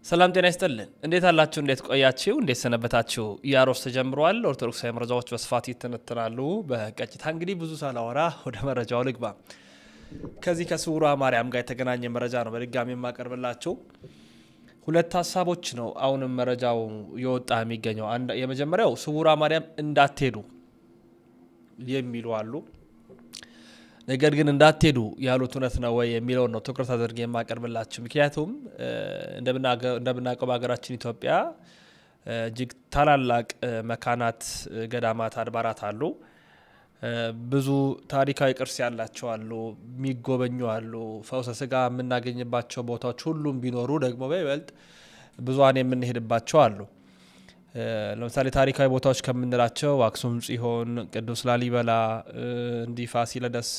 ሰላም ጤና ይስጥልን እንዴት አላችሁ እንዴት ቆያችሁ እንዴት ሰነበታችሁ ያሮስ ተጀምሯል ኦርቶዶክሳዊ መረጃዎች በስፋት ይተነተናሉ በቀጥታ እንግዲህ ብዙ ሳላወራ ወደ መረጃው ልግባ ከዚህ ከስውሯ ማርያም ጋር የተገናኘ መረጃ ነው በድጋሚ የማቀርብላችሁ ሁለት ሐሳቦች ነው አሁንም መረጃው የወጣ የሚገኘው የመጀመሪያው ስውሯ ማርያም እንዳትሄዱ የሚሉ አሉ ነገር ግን እንዳትሄዱ ያሉት እውነት ነው ወይ የሚለው ነው ትኩረት አድርጌ የማቀርብላችሁ ምክንያቱም እንደምናውቀው በሀገራችን ኢትዮጵያ እጅግ ታላላቅ መካናት ገዳማት አድባራት አሉ ብዙ ታሪካዊ ቅርስ ያላቸው አሉ የሚጎበኙ አሉ ፈውሰ ስጋ የምናገኝባቸው ቦታዎች ሁሉም ቢኖሩ ደግሞ በይበልጥ ብዙዋን የምንሄድባቸው አሉ ለምሳሌ ታሪካዊ ቦታዎች ከምንላቸው አክሱም ጽዮን ቅዱስ ላሊበላ እንዲ ፋሲለደስ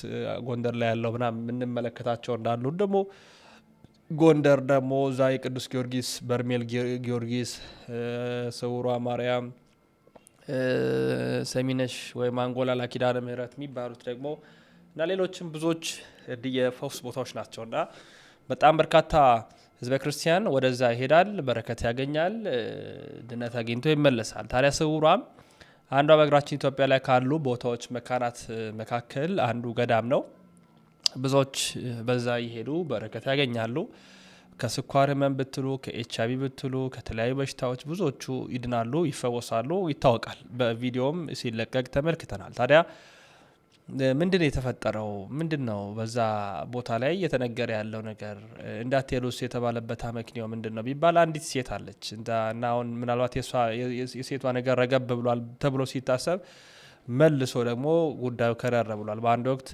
ጎንደር ላይ ያለው ምናምን የምንመለከታቸው እንዳሉ ደግሞ ጎንደር ደግሞ ዛይ ቅዱስ ጊዮርጊስ በርሜል ጊዮርጊስ ስውሯ ማርያም ሰሚነሽ ወይ ማንጎላ ላኪዳነ ምህረት የሚባሉት ደግሞ እና ሌሎችም ብዙዎች የፈውስ ቦታዎች ናቸውና በጣም በርካታ ህዝበ ክርስቲያን ወደዛ ይሄዳል በረከት ያገኛል ድነት አግኝቶ ይመለሳል ታዲያ ስውሯም አንዷ በአገራችን ኢትዮጵያ ላይ ካሉ ቦታዎች መካናት መካከል አንዱ ገዳም ነው ብዙዎች በዛ ይሄዱ በረከት ያገኛሉ ከስኳር ህመም ብትሉ ከኤችአይቪ ብትሉ ከተለያዩ በሽታዎች ብዙዎቹ ይድናሉ ይፈወሳሉ ይታወቃል በቪዲዮም ሲለቀቅ ተመልክተናል ታዲያ ምንድነው የተፈጠረው ምንድነው በዛ ቦታ ላይ የተነገረ ያለው ነገር እንዳትሄዱስ የተባለበት አመክንዮ ምንድነው ቢባል አንዲት ሴት አለች እና አሁን ምናልባት የሴቷ ነገር ረገብ ብሏል ተብሎ ሲታሰብ መልሶ ደግሞ ጉዳዩ ከረረ ብሏል በአንድ ወቅት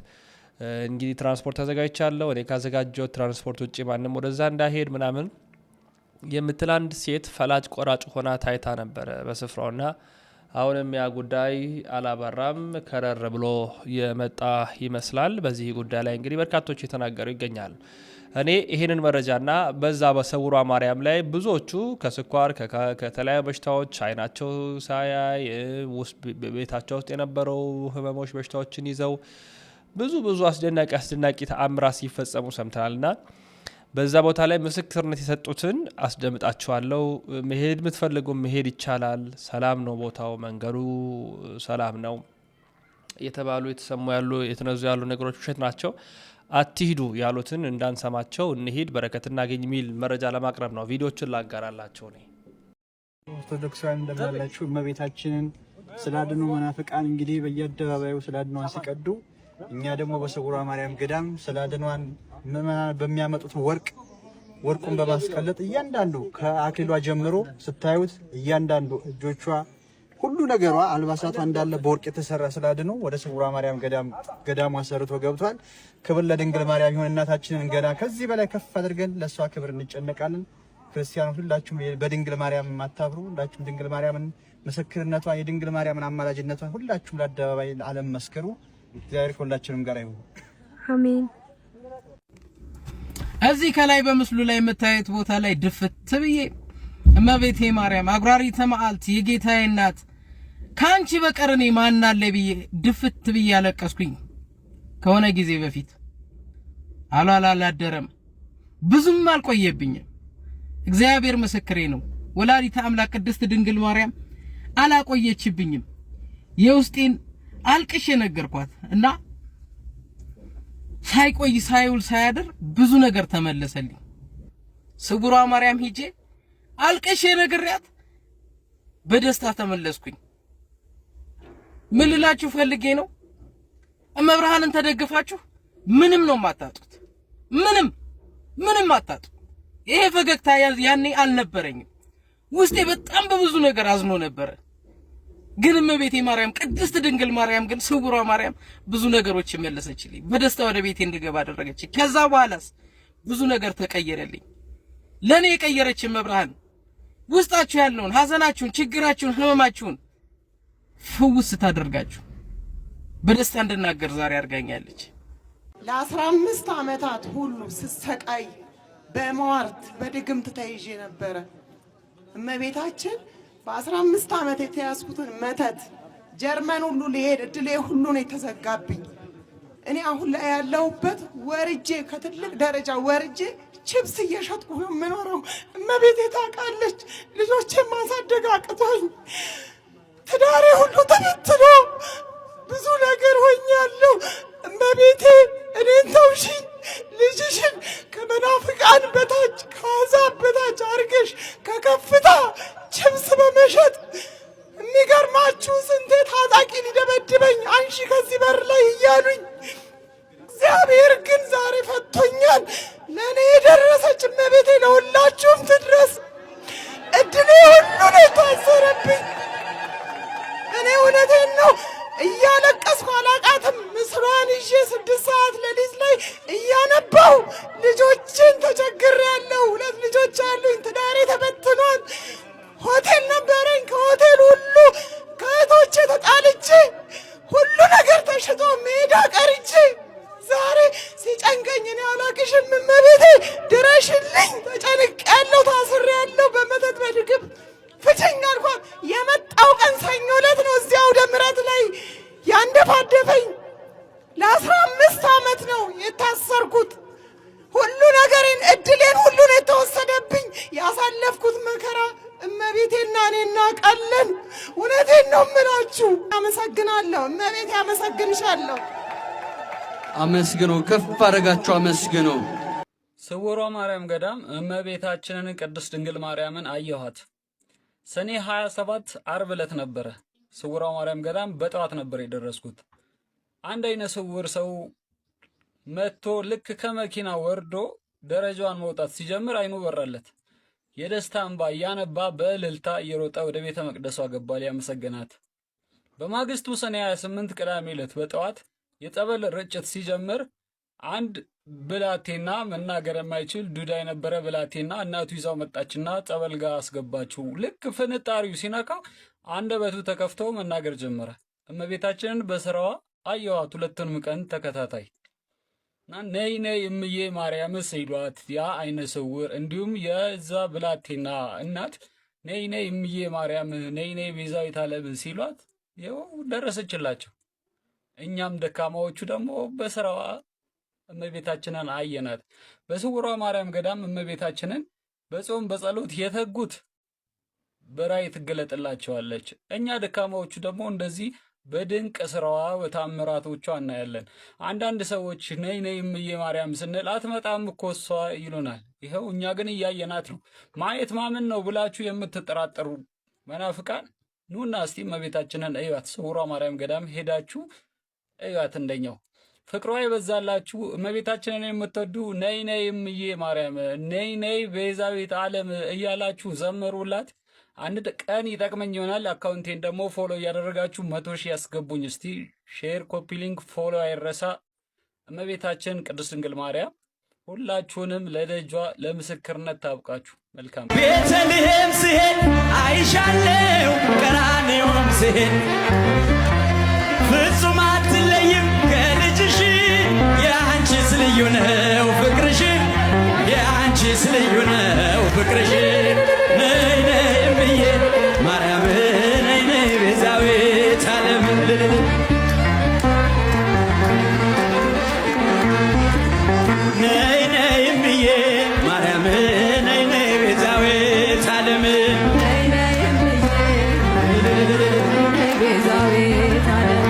እንግዲህ ትራንስፖርት ተዘጋጅቻለሁ እኔ ካዘጋጀው ትራንስፖርት ውጪ ማንንም ወደዛ እንዳይሄድ ምናምን የምትል አንድ ሴት ፈላጭ ቆራጭ ሆና ታይታ ነበር በስፍራውና አሁንም ያ ጉዳይ አላበራም ከረር ብሎ የመጣ ይመስላል በዚህ ጉዳይ ላይ እንግዲህ በርካቶች የተናገሩ ይገኛሉ እኔ ይሄንን መረጃና በዛ በስውሯ ማርያም ላይ ብዙዎቹ ከስኳር ከተለያዩ በሽታዎች አይናቸው ሳያይ ቤታቸው ውስጥ የነበረው ህመሞች በሽታዎችን ይዘው ብዙ አስደናቂ ተአምራት ሲፈጸሙ ሰምተናልና በዛ ቦታ ላይ ምስክርነት የሰጡትን አስደምጣቸዋለሁ መሄድ የምትፈልጉ መሄድ ይቻላል ሰላም ነው ቦታው መንገዱ ሰላም ነው የተባሉ የተሰሙ ያሉ የተነዙ ያሉ ነገሮች ውሸት ናቸው አትሂዱ ያሉትን እንዳንሰማቸው እንሂድ በረከት እናገኝ ሚል መረጃ ለማቅረብ ነው ቪዲዮችን ላጋራላችሁ ነው ኦርቶዶክሳውያን እንደማላችሁ እመቤታችንን ስላድኑ መናፍቃን እንግዲህ በየአደባባዩ ስላድኗን ሲቀዱ እኛ ደግሞ በስውሯ ማርያም ገዳም ስላድኗን ምእመናን በሚያመጡት ወርቁን በማስቀለጥ እያንዳንዱ ከአክሊሏ ጀምሮ ስታዩት እያንዳንዱ እጆቿ ሁሉ ነገሯ አልባሳቷ እንዳለ በወርቅ የተሰራ ስላድኑ ወደ ስውሯ ማርያም ገዳሙ አሰርቶ ገብቷል ክብር ለድንግል ማርያም ይሁን እናታችንን ገና ከዚህ በላይ ከፍ አድርገን ለሷ ክብር እንጨነቃለን ክርስቲያኖች ሁላችሁም በድንግል ማርያም ማታፍሩ ሁላችሁም ድንግል ማርያምን ምስክርነቷ የድንግል ማርያምን አማላጅነቷ ሁላችሁም ለአደባባይ ለዓለም መስክሩ እግዚአብሔር ሁላችንም ጋር ይሁን አሜን እዚህ ከላይ በምስሉ ላይ የምታዩት ቦታ ላይ ድፍት ብዬ እመቤቴ ማርያም አጉራሪተ መዓልት የጌታዬ እናት ካንቺ በቀር እኔ ማን አለ ብዬ ድፍት ብዬ ያለቀስኩኝ ከሆነ ጊዜ በፊት አላላላደረም ብዙም አልቆየብኝም እግዚአብሔር ምስክሬ ነው ወላዲተ አምላክ ቅድስት ድንግል ማርያም አላቆየችብኝም የውስጤን አልቅሽ ነገርኳት እና ሳይቆይ ሳይውል ሳያድር ብዙ ነገር ተመለሰልኝ ስውሯ ማርያም ሂጄ አልቅሽ ነገርያት በደስታ ተመለስኩኝ ምን ልላችሁ ፈልጌ ነው እመብርሃንን ተደግፋችሁ ምንም ነው ማታጡት ምንም አታጡ ይሄ ፈገግታ ያኔ አልነበረኝም ውስጤ በጣም በብዙ ነገር አዝኖ ነበር ግን እመቤቴ ማርያም ቅድስት ድንግል ማርያም ግን ስውሯ ማርያም ብዙ ነገሮች መለሰችልኝ በደስታ ወደ ቤቴ እንድገባ አደረገች ከዛ በኋላስ ብዙ ነገር ተቀየረልኝ ለኔ የቀየረች መብርሃን ውስጣችሁ ያለውን ሐዘናችሁን ችግራችሁን ህመማችሁን ፍውስ ታደርጋችሁ በደስታ እንድናገር ዛሬ አርጋኛለች ለ15 አመታት ሁሉ ስሰቃይ በመዋርት በድግምት ተይዤ ነበር እመቤታችን በ15 አመት የተያዝኩትን መተት ጀርመን ሁሉ ሊሄድ እድሌ ሁሉ ነው የተዘጋብኝ እኔ አሁን ላይ ያለሁበት ወርጄ ከትልቅ ደረጃ ወርጄ ችብስ እየሸጥኩ ነው የምኖረው። እመቤቴ ታውቃለች። ልጆቼን ማሳደግ አቅቶኝ ትዳሬ ሁሉ ተበትኖ ብዙ ነገር ሆኛለሁ። እመቤቴ እኔን ተውሽኝ። ልጅሽን ከመናፍቃን በታች ከአሕዛብ በታች አርገሽ ከከፍታ ችብስ በመሸጥ የሚገርማችሁ ስንቴ ታጣቂ ሊደበድበኝ አንሺ ከዚህ በር ላይ እያሉኝ፣ እግዚአብሔር ግን ዛሬ ፈቶኛል። ለእኔ የደረሰች እመቤቴ ለሁላችሁም ትድረስ። እድሌ ሁሉ ነው የታሰረብኝ። እኔ እውነቴን ነው እያለቀስኩ አላቃትም። ምስሏን ይዤ 6 ሰዓት ሌሊት ላይ እያነባሁ ልጆችን ተቸግሬያለሁ። 2 ልጆች አሉኝ። ትዳሬ ተበትኗል። ሆቴል ነበረኝ። ከሆቴል ሁሉ ከእህቶቼ ተጣልቼ ሁሉ ነገር ተሽጦ ሜዳ ቀርቼ ዛሬ ሲጨንቀኝ እኔ አላቅሽም እመቤቴ ድረሽልኝ፣ ተጨንቄያለሁ፣ ታስሬያለሁ፣ በመተት በድግም ፍችኝ አልኳት። የመጣው ቀን ሰኞ ዕለት ነው። እዚያው ደምረት ላይ ያንደፋደፈኝ። ለ15 ዓመት ነው የታሰርኩት። ሁሉ ነገሬን እድሌን ሁሉ ነው የተወሰደብኝ። ያሳለፍኩት መከራ እመቤቴና እኔ እናውቃለን። እውነቴን ነው የምላችሁ። አመሰግናለሁ እመቤቴ፣ አመሰግንሻለሁ። አመስግኑ፣ ከፍ አደረጋችሁ፣ አመስግኑ። ስውሯ ማርያም ገዳም እመቤታችንን ቅድስት ድንግል ማርያምን አየኋት። ሰኔ 27 ዓርብ ዕለት ነበረ። ስውሯ ማርያም ገዳም በጠዋት ነበር የደረስኩት። አንድ አይነ ስውር ሰው መጥቶ ልክ ከመኪና ወርዶ ደረጃዋን መውጣት ሲጀምር አይኑ በራለት። የደስታ እንባ እያነባ በእልልታ እየሮጠ ወደ ቤተ መቅደሷ ገባ ሊያመሰግናት። በማግስቱ ሰኔ 28 ቅዳሜ ዕለት በጠዋት የጸበል ርጭት ሲጀምር አንድ ብላቴና መናገር የማይችል ዱዳ የነበረ ብላቴና እናቱ ይዛው መጣችና ጸበል ጋር አስገባችው። ልክ ፍንጣሪው ሲነካ አንደበቱ ተከፍቶ መናገር ጀመረ። እመቤታችንን በስራዋ አየኋት 2ቱንም ቀን ተከታታይ። ነይ ነይ እምዬ ማርያም ሲሏት ያ አይነ ስውር እንዲሁም የዛ ብላቴና እናት ነይ ነይ እምዬ ማርያም ነይ ነይ ቤዛዊት ዓለም ሲሏት ይኸው ደረሰችላቸው። እኛም ደካማዎቹ ደግሞ በስራዋ እመቤታችንን አየናት። በስውሯ ማርያም ገዳም እመቤታችንን በጾም በጸሎት የተጉት በራእይ ትገለጥላቸዋለች። እኛ ደካማዎቹ ደግሞ እንደዚህ በድንቅ ስራዋ በታምራቶቿ እናያለን። አንዳንድ ሰዎች ነይ ነይ እምዬ ማርያም ስንል አትመጣም እኮ እሷ ይሉናል። ይኸው እኛ ግን እያየናት ነው። ማየት ማመን ነው ብላችሁ የምትጠራጠሩ መናፍቃን ኑና እስቲ እመቤታችንን እዩት። ስውሯ ማርያም ገዳም ሄዳችሁ እዩት። እንደኛው ፍቅሯ የበዛላችሁ እመቤታችንን የምትወዱ ነይ ነይ እምዬ ማርያም ነይ ነይ ቤዛዊት ዓለም እያላችሁ ዘምሩላት። አንድ ቀን ይጠቅመኝ ይሆናል። አካውንቴን ደግሞ ፎሎ እያደረጋችሁ 100,000 ያስገቡኝ። እስቲ ሼር፣ ኮፒ ሊንክ፣ ፎሎ አይረሳ። እመቤታችን ቅድስት ድንግል ማርያም ሁላችሁንም ለደጇ ለምስክርነት ታብቃችሁ። መልካም ቤተልሔም ስሄድ አይሻለው፣ ቀራንዮም ስሄድ ፍጹም አትለይም ከልጅሽ። የአንቺስ ልዩ ነው ፍቅርሽ፣ የአንቺስ ልዩ ነው ፍቅርሽ። ነይ ነይ እምዬ ማርያም ነይ ነይ ቤዛዊት ዓለም ነይ ነይ እምዬ ማርያም ነይ ነይ ቤዛዊት ዓለም ነይ ነይ እምዬ ቤዛዊት ዓለም።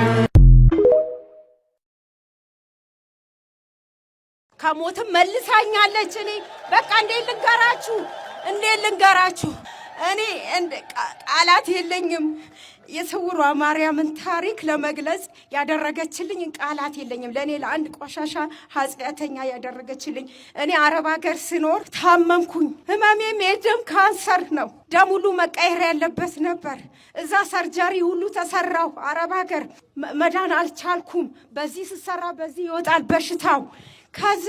ከሞትም መልሳኛለች። እኔ በቃ እንዴት ልንገራችሁ እኔ ቃላት የለኝም። የስውሯ ማርያምን ታሪክ ለመግለጽ ያደረገችልኝ ቃላት የለኝም። ለእኔ ለአንድ ቆሻሻ ኃጢአተኛ ያደረገችልኝ። እኔ አረብ ሀገር ስኖር ታመምኩኝ። ህመሜም የደም ካንሰር ነው። ደም ሁሉ መቀየር ያለበት ነበር። እዛ ሰርጀሪ ሁሉ ተሰራው። አረብ ሀገር መዳን አልቻልኩም። በዚህ ስሰራ በዚህ ይወጣል በሽታው። ከዛ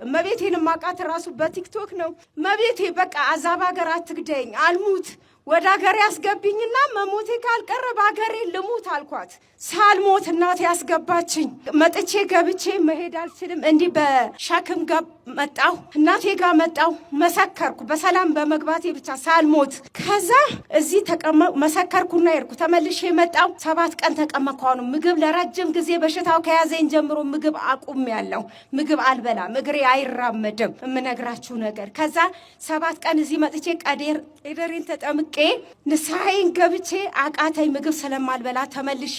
እመቤቴን ማቃት ራሱ በቲክቶክ ነው። እመቤቴ በቃ አዛብ ሀገር አትግደኝ፣ አልሙት ወደ ሀገር ያስገብኝና መሞቴ ካልቀረ በሀገሬ ልሙት አልኳት። ሳልሞት እናቴ ያስገባችኝ። መጥቼ ገብቼ መሄድ አልችልም። እንዲህ በሸክም መጣሁ፣ እናቴ ጋር መጣሁ፣ መሰከርኩ በሰላም በመግባቴ ብቻ ሳልሞት። ከዛ እዚህ መሰከርኩና ሄድኩ። ተመልሼ መጣሁ። 7 ቀን ተቀመጥኩ። አሁን ምግብ ለረጅም ጊዜ በሽታው ከያዘኝ ጀምሮ ምግብ አቁሜያለሁ። ምግብ አልበላም፣ እግሬ አይራመድም። የምነግራችሁ ነገር ከዛ 7 ቀን እዚህ መጥቼ ቀዴሬን ተጠምቄ ንስሐዬን ገብቼ አቃተኝ። ምግብ ስለማልበላ ተመልሼ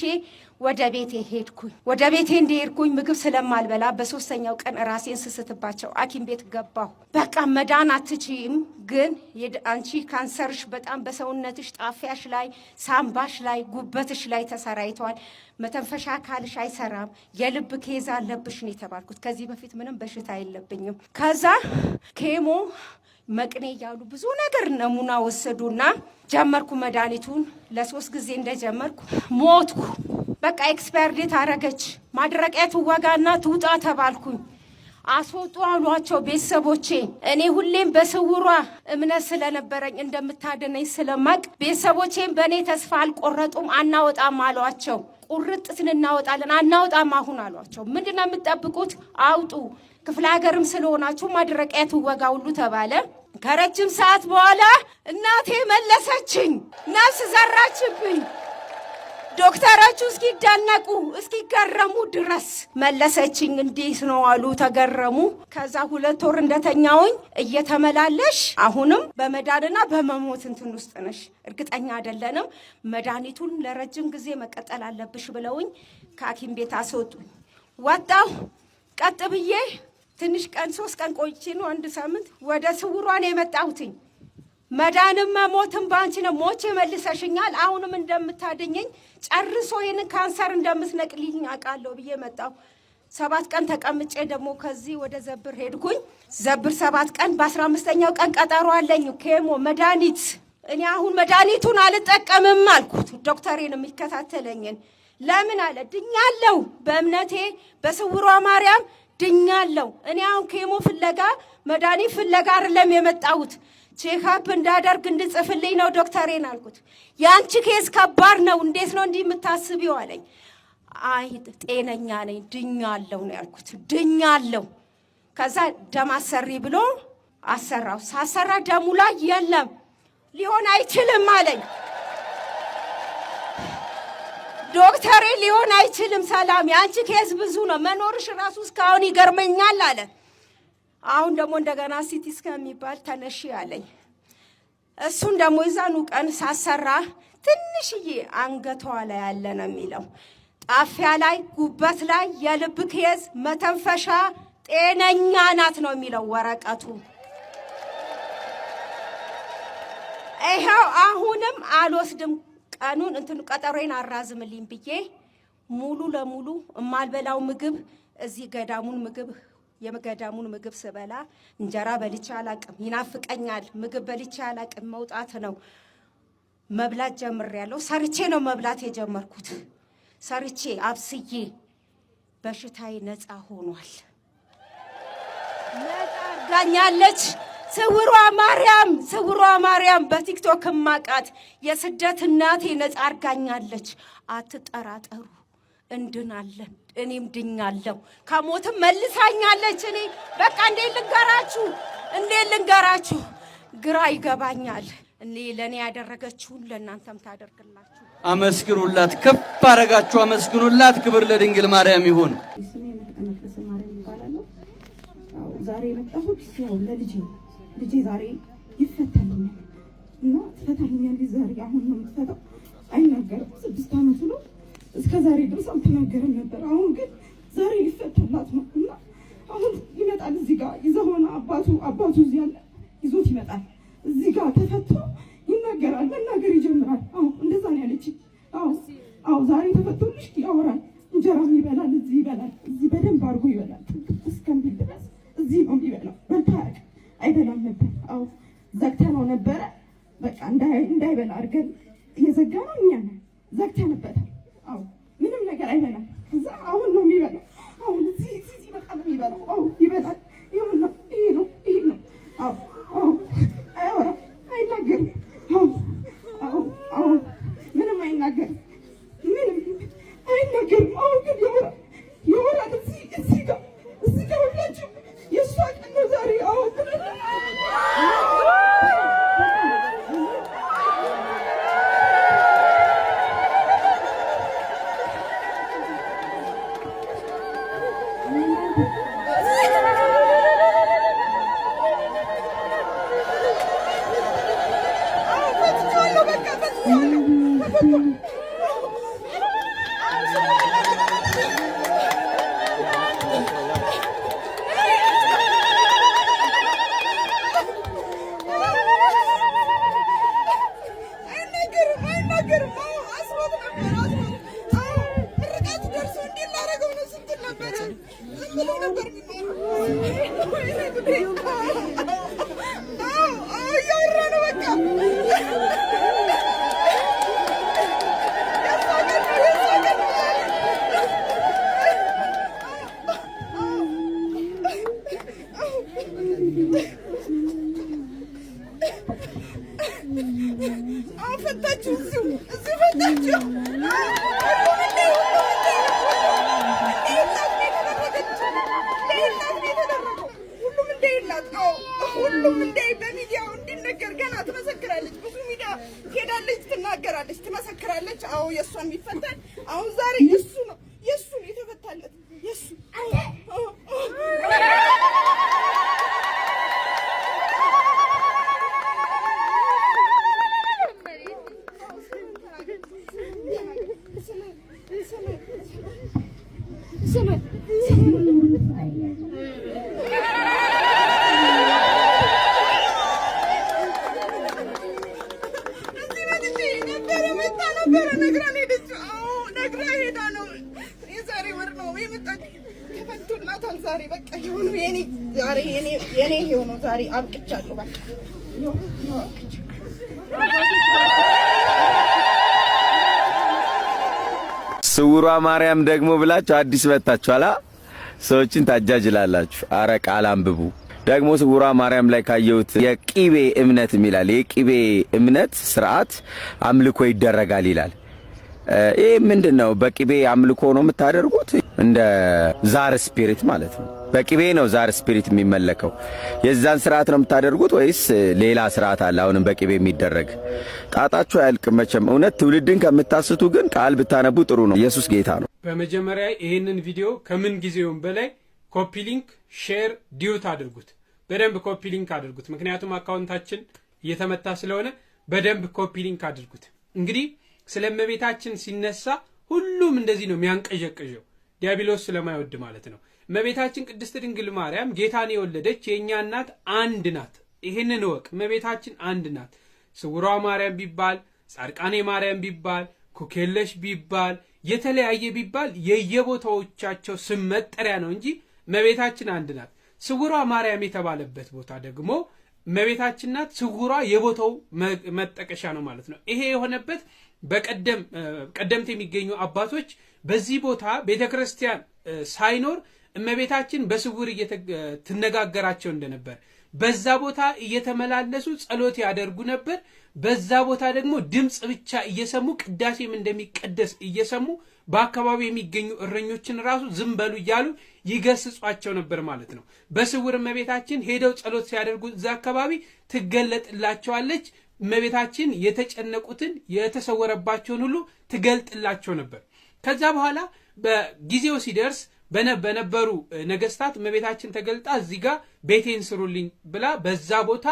ወደ ቤቴ ሄድኩኝ። ወደ ቤቴ እንደሄድኩኝ ምግብ ስለማልበላ በ3ኛው ቀን ራሴን ስስትባቸው ሐኪም ቤት ገባሁ። በቃ መዳን አትችይም፣ ግን አንቺ ካንሰርሽ በጣም በሰውነትሽ ጣፊያሽ ላይ፣ ሳምባሽ ላይ፣ ጉበትሽ ላይ ተሰራይቷል። መተንፈሻ አካልሽ አይሰራም። የልብ ኬዝ አለብሽ ነው የተባልኩት። ከዚህ በፊት ምንም በሽታ የለብኝም። ከዛ ኬሞ መቅኔ እያሉ ብዙ ነገር ነሙና ወሰዱና ጀመርኩ መድኃኒቱን። ለ3 ጊዜ እንደጀመርኩ ሞትኩ። በቃ ኤክስፓየር ዴት አረገች። ማድረቂያ ትወጋና ትውጣ ተባልኩኝ። አስወጡ አሏቸው ቤተሰቦቼ። እኔ ሁሌም በስውሯ እምነት ስለነበረኝ እንደምታደነኝ ስለማቅ ቤተሰቦቼም በእኔ ተስፋ አልቆረጡም። አናወጣም አሏቸው። ቁርጥ ስንናወጣለን አናወጣም አሁን አሏቸው። ምንድነው የምትጠብቁት? አውጡ፣ ክፍለ ሀገርም ስለሆናችሁ ማድረቂያ ትወጋ ሁሉ ተባለ። ከረጅም ሰዓት በኋላ እናቴ መለሰችኝ፣ ነፍስ ዘራችብኝ። ዶክተሮቹ እስኪደነቁ እስኪገረሙ ድረስ መለሰችኝ። እንዴት ነው አሉ፣ ተገረሙ። ከዛ 2 ወር እንደተኛውኝ እየተመላለሽ አሁንም በመዳንና በመሞት እንትን ውስጥ ነሽ፣ እርግጠኛ አይደለንም፣ መድኃኒቱን ለረጅም ጊዜ መቀጠል አለብሽ ብለውኝ ከሐኪም ቤት አስወጡኝ። ወጣሁ ቀጥ ብዬ ትንሽ ቀን 3 ቀን ቆይቼ ነው 1 ሳምንት ወደ ስውሯን የመጣሁትኝ። መዳንም መሞትም ባንቺ ነው። ሞቼ መልሰሽኛል፣ አሁንም እንደምታድኘኝ ጨርሶ ይህን ካንሰር እንደምትነቅልኝ አውቃለሁ ብዬ መጣሁ። 7 ቀን ተቀምጬ ደግሞ ከዚህ ወደ ዘብር ሄድኩኝ። ዘብር 7 ቀን በ15ኛው ቀን ቀጠሮ አለኝ ኬሞ መድኃኒት። እኔ አሁን መድኃኒቱን አልጠቀምም አልኩት ዶክተሬን የሚከታተለኝን። ለምን አለ፣ ድኛለሁ፣ በእምነቴ በስውሯ ማርያም ድኛለሁ። እኔ አሁን ኬሞ ፍለጋ መድኃኒት ፍለጋ አይደለም የመጣሁት፣ ቼክአፕ እንዳደርግ እንድጽፍልኝ ነው ዶክተሬን አልኩት። ያንቺ ኬስ ከባድ ነው፣ እንዴት ነው እንዲህ የምታስቢው አለኝ። አይ ጤነኛ ነኝ ድኛለሁ ነው ያልኩት። ድኛለሁ። ከዛ ደም አሰሪ ብሎ አሰራው። ሳሰራ ደሙ ላይ የለም፣ ሊሆን አይችልም አለኝ ዶክተሬ። ሊሆን አይችልም ሰላም፣ ያንቺ ኬስ ብዙ ነው፣ መኖርሽ ራሱ እስካሁን ይገርመኛል አለ። አሁን ደግሞ እንደገና ሲቲ እስከሚባል ተነሺ አለኝ። እሱን ደግሞ ይዛኑ ቀን ሳሰራ ትንሽዬ አንገቷ ላይ ያለ ነው የሚለው፣ ጣፊያ ላይ፣ ጉበት ላይ፣ የልብ ኬዝ፣ መተንፈሻ ጤነኛ ናት ነው የሚለው ወረቀቱ። ይኸው አሁንም አልወስድም ቀኑን እንትን ቀጠሮዬን አራዝምልኝ ብዬ ሙሉ ለሙሉ የማልበላው ምግብ እዚህ የገዳሙን ምግብ ስበላ እንጀራ በልቼ አላቅም፣ ይናፍቀኛል። ምግብ በልቼ አላቅም፣ መውጣት ነው። መብላት ጀምሬያለሁ። ሰርቼ ነው መብላት የጀመርኩት። ሰርቼ አብስዬ በሽታዬ ነፃ ሆኗል። ነፃ አድርጋኛለች ስውሯ ማርያም በቲክቶክ ማቃት የስደት እናቴ ነፃ አድርጋኛለች። አትጠራጠሩ፣ እንድናለን። እኔም ድኛለሁ፣ ከሞትም መልሳኛለች። እኔ በቃ እንዴት ልንገራችሁ ግራ ይገባኛል። እኔ ለእኔ ያደረገችውን ለእናንተም ታደርግላችሁ። አመስግኑላት፣ ከፍ አረጋችሁ አመስግኑላት። ክብር ለድንግል ማርያም ይሁን። ዛሬ የመጣሁት ያው ልጄ ዛሬ ይፈተልኛል እና ትፈታልኛል። ዛሬ አሁን ነው የምትፈታው። አይናገርም፣ 6 ዓመቱ ነው። እስከ ዛሬ ድረስ አልተናገረም ነበር። አሁን ግን ዛሬ ሊፈታላት ነው እና አሁን ይመጣል። እዚህ ጋር ይዘሆነ አባቱ እዚህ ያለ ይዞት ይመጣል። እዚህ ጋር ተፈቶ ይናገራል፣ መናገር ይጀምራል። እንደዛ ነው ያለችኝ። ዛሬ ተፈቶልሽ ያወራል። እንጀራም ይበላል፣ እዚህ ይበላል፣ እዚህ በደንብ አድርጎ ይበላል። እስከሚል ድረስ እዚህ ነው የሚበላው። በልቶ አይበላም ነበር። ዘግተነው ነበረ። በቃ እንዳይበላ አድርገን እየዘጋነው እኛ ነን። ዘግተንበታል። ምንም ነገር አይበላም። ከዛ አሁን ነው የሚበላው። አሁን እዚህ በቃ ነው የሚበላው። ይበላል። ይሄ ነው። አያወራም፣ አይናገርም። ሁሉም እንደ በሚዲያው እንዲነገር ገና ትመሰክራለች። ብዙ ሚዲያ ሄዳለች፣ ትናገራለች፣ ትመሰክራለች። አዎ የእሷን የሚፈታል አሁን ዛሬ የሱ ነው የሱ የተፈታለት የሱ ዛሬ በቃ ይሁን የኔ ሆኖ ዛሬ አብቅቻለሁ። በቃ ስውሯ ማርያም ደግሞ ብላችሁ አዲስ መጣችኋላ። ሰዎችን ታጃጅላላችሁ። አረ ቃል አንብቡ። ደግሞ ስውሯ ማርያም ላይ ካየሁት የቂቤ እምነት ይላል። የቂቤ እምነት ስርዓት አምልኮ ይደረጋል ይላል። ይሄ ምንድነው? በቂቤ አምልኮ ነው የምታደርጉት? እንደ ዛር ስፒሪት ማለት ነው። በቂቤ ነው ዛር ስፒሪት የሚመለከው። የዛን ስርዓት ነው የምታደርጉት ወይስ ሌላ ስርዓት አለ? አሁንም በቂቤ የሚደረግ ጣጣችሁ አያልቅም መቼም። እውነት ትውልድን ከምታስቱ ግን ቃል ብታነቡ ጥሩ ነው። ኢየሱስ ጌታ ነው። በመጀመሪያ ይህንን ቪዲዮ ከምን ጊዜውም በላይ ኮፒ ሊንክ፣ ሼር፣ ዲዩት አድርጉት። በደንብ ኮፒ ሊንክ አድርጉት። ምክንያቱም አካውንታችን እየተመታ ስለሆነ በደንብ ኮፒ ሊንክ አድርጉት። እንግዲህ ስለ እመቤታችን ሲነሳ ሁሉም እንደዚህ ነው የሚያንቀዠቅዠው፣ ዲያብሎስ ስለማይወድ ማለት ነው። እመቤታችን ቅድስት ድንግል ማርያም ጌታን የወለደች የእኛ እናት አንድ ናት። ይህንን እወቅ። እመቤታችን አንድ ናት። ስውሯ ማርያም ቢባል፣ ጻድቃኔ ማርያም ቢባል፣ ኩኬለሽ ቢባል፣ የተለያየ ቢባል የየቦታዎቻቸው ስም መጠሪያ ነው እንጂ እመቤታችን አንድ ናት። ስውሯ ማርያም የተባለበት ቦታ ደግሞ እመቤታችን ናት። ስውሯ የቦታው መጠቀሻ ነው ማለት ነው። ይሄ የሆነበት ቀደምት የሚገኙ አባቶች በዚህ ቦታ ቤተክርስቲያን ሳይኖር እመቤታችን በስውር ትነጋገራቸው እንደነበር፣ በዛ ቦታ እየተመላለሱ ጸሎት ያደርጉ ነበር። በዛ ቦታ ደግሞ ድምፅ ብቻ እየሰሙ ቅዳሴም እንደሚቀደስ እየሰሙ በአካባቢ የሚገኙ እረኞችን ራሱ ዝም በሉ እያሉ ይገስጿቸው ነበር ማለት ነው። በስውር እመቤታችን ሄደው ጸሎት ሲያደርጉ እዛ አካባቢ ትገለጥላቸዋለች። እመቤታችን የተጨነቁትን የተሰወረባቸውን ሁሉ ትገልጥላቸው ነበር። ከዛ በኋላ በጊዜው ሲደርስ በነበሩ ነገስታት እመቤታችን ተገልጣ እዚህ ጋር ቤቴን ስሩልኝ ብላ በዛ ቦታ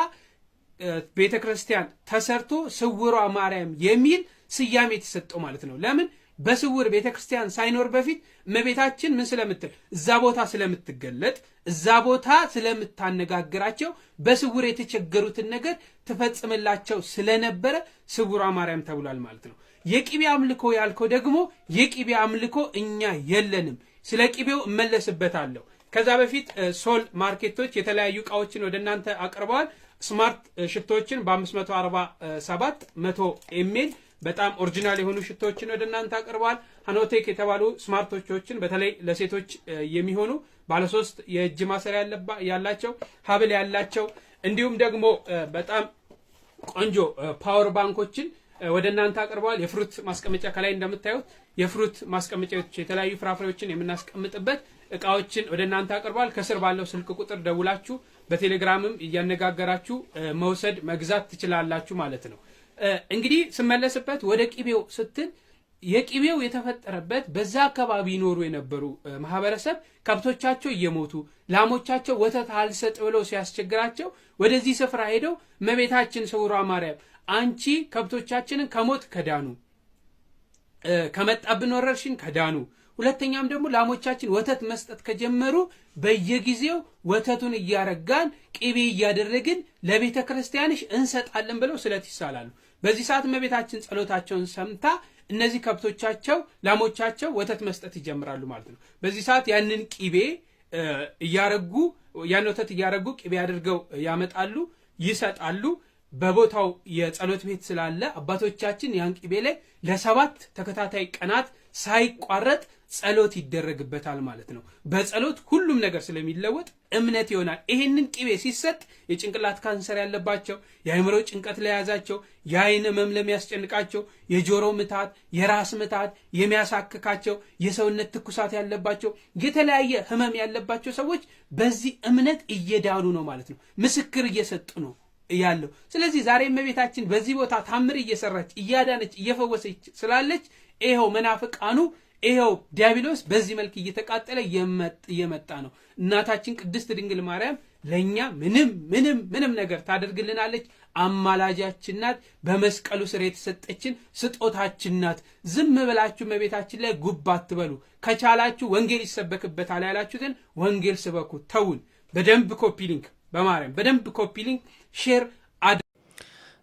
ቤተክርስቲያን ተሰርቶ ስውሯ ማርያም የሚል ስያሜ የተሰጠው ማለት ነው። ለምን? በስውር ቤተክርስቲያን ሳይኖር በፊት እመቤታችን ምን ስለምትል እዛ ቦታ ስለምትገለጥ እዛ ቦታ ስለምታነጋግራቸው በስውር የተቸገሩትን ነገር ትፈጽምላቸው ስለነበረ ስውሯ ማርያም ተብሏል ማለት ነው። የቂቤ አምልኮ ያልከው ደግሞ የቂቤ አምልኮ እኛ የለንም። ስለ ቂቤው እመለስበታለሁ። ከዛ በፊት ሶል ማርኬቶች የተለያዩ እቃዎችን ወደ እናንተ አቅርበዋል። ስማርት ሽቶችን በ547 100 ኤምኤል በጣም ኦሪጂናል የሆኑ ሽቶችን ወደ እናንተ አቅርበዋል። ሃኖቴክ የተባሉ ስማርቶችን በተለይ ለሴቶች የሚሆኑ ባለሶስት የእጅ ማሰሪያ ያላቸው ሀብል ያላቸው እንዲሁም ደግሞ በጣም ቆንጆ ፓወር ባንኮችን ወደ እናንተ አቅርበዋል። የፍሩት ማስቀመጫ ከላይ እንደምታዩት የፍሩት ማስቀመጫዎች የተለያዩ ፍራፍሬዎችን የምናስቀምጥበት እቃዎችን ወደ እናንተ አቅርበዋል። ከስር ባለው ስልክ ቁጥር ደውላችሁ በቴሌግራምም እያነጋገራችሁ መውሰድ መግዛት ትችላላችሁ ማለት ነው። እንግዲህ ስመለስበት ወደ ቂቤው ስትል የቂቤው የተፈጠረበት በዛ አካባቢ ይኖሩ የነበሩ ማህበረሰብ ከብቶቻቸው እየሞቱ ላሞቻቸው ወተት አልሰጥ ብለው ሲያስቸግራቸው ወደዚህ ስፍራ ሄደው እመቤታችን ስውሯ ማርያም አንቺ ከብቶቻችንን ከሞት ከዳኑ ከመጣብን ወረርሽኝ ከዳኑ፣ ሁለተኛም ደግሞ ላሞቻችን ወተት መስጠት ከጀመሩ በየጊዜው ወተቱን እያረጋን ቅቤ እያደረግን ለቤተ ክርስቲያንሽ እንሰጣለን ብለው ስለት ይሳላሉ። በዚህ ሰዓት እመቤታችን ጸሎታቸውን ሰምታ እነዚህ ከብቶቻቸው ላሞቻቸው ወተት መስጠት ይጀምራሉ ማለት ነው። በዚህ ሰዓት ያንን ቅቤ እያረጉ ያን ወተት እያረጉ ቅቤ አድርገው ያመጣሉ፣ ይሰጣሉ። በቦታው የጸሎት ቤት ስላለ አባቶቻችን ያን ቅቤ ላይ ለ7 ተከታታይ ቀናት ሳይቋረጥ ጸሎት ይደረግበታል ማለት ነው። በጸሎት ሁሉም ነገር ስለሚለወጥ እምነት ይሆናል። ይሄንን ቅቤ ሲሰጥ የጭንቅላት ካንሰር ያለባቸው፣ የአእምሮ ጭንቀት ለያዛቸው፣ የአይን ህመም ለሚያስጨንቃቸው፣ የጆሮ ምታት፣ የራስ ምታት የሚያሳክካቸው፣ የሰውነት ትኩሳት ያለባቸው፣ የተለያየ ህመም ያለባቸው ሰዎች በዚህ እምነት እየዳኑ ነው ማለት ነው። ምስክር እየሰጡ ነው ያለው። ስለዚህ ዛሬ እመቤታችን በዚህ ቦታ ታምር እየሰራች እያዳነች እየፈወሰች ስላለች ይሄው መናፍቃኑ ይሄው ዲያብሎስ በዚህ መልክ እየተቃጠለ እየመጣ ነው። እናታችን ቅድስት ድንግል ማርያም ለኛ ምንም ነገር ታደርግልናለች። አማላጃችን ናት። በመስቀሉ ስር የተሰጠችን ስጦታችን ናት። ዝም ብላችሁ እመቤታችን ላይ ጉብ አትበሉ። ከቻላችሁ ወንጌል ይሰበክበታል ያላችሁትን ወንጌል ስበኩ። ተውን። በደንብ ኮፒ ሊንክ በማርያም በደንብ ኮፒ ሊንክ ሼር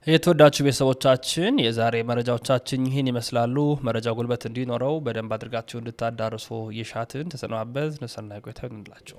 የተወዳችሁ ቤተሰቦቻችን የዛሬ መረጃዎቻችን ይህን ይመስላሉ። መረጃው ጉልበት እንዲኖረው በደንብ አድርጋችሁ እንድታዳርሱ የሻትን ተሰናበት። ሰናይ ቆይታ ይሁንላችሁ።